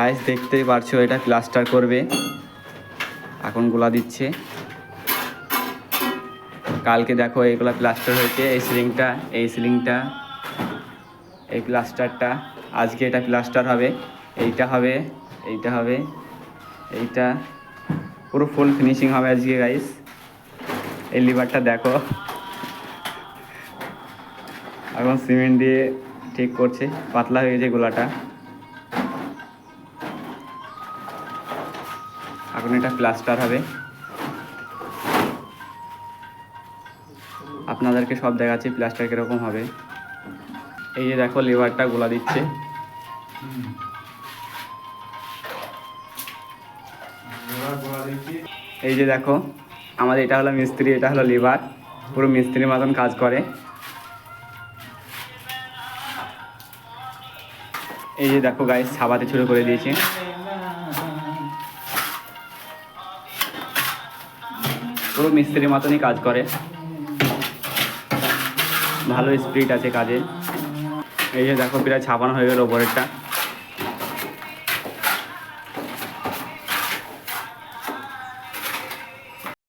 Guys দেখতেই পারছো এটা প্লাস্টার করবে, এখন গোলা দিচ্ছে। কালকে দেখো এইগুলা প্লাস্টার হয়েছে, এই সিলিংটা এই প্লাস্টারটা। আজকে এটা প্লাস্টার হবে, এইটা হবে, এইটা হবে, এইটা পুরো ফুল ফিনিশিং হবে আজকে গাইস। এই লিভারটা দেখো, এখন সিমেন্ট দিয়ে ঠিক করছে, পাতলা হয়ে গেছে গোলাটা। এখন এটা প্লাস্টার হবে, আপনাদেরকে সব দেখাচ্ছি প্লাস্টার কীরকম হবে। এই যে দেখো লিভারটা গোলা দিচ্ছে। এই যে দেখো আমাদের এটা হলো মিস্ত্রি, এটা হলো লিভার, পুরো মিস্ত্রির মতন কাজ করে। এই যে দেখো গাইস ছাবাতে শুরু করে দিয়েছে। পুরো মিস্ত্রির মতনই কাজ করে, ভালো স্পিড আছে কাজে। এই যে দেখো প্রায় ছাপানো হয়ে গেল ওপরেরটা।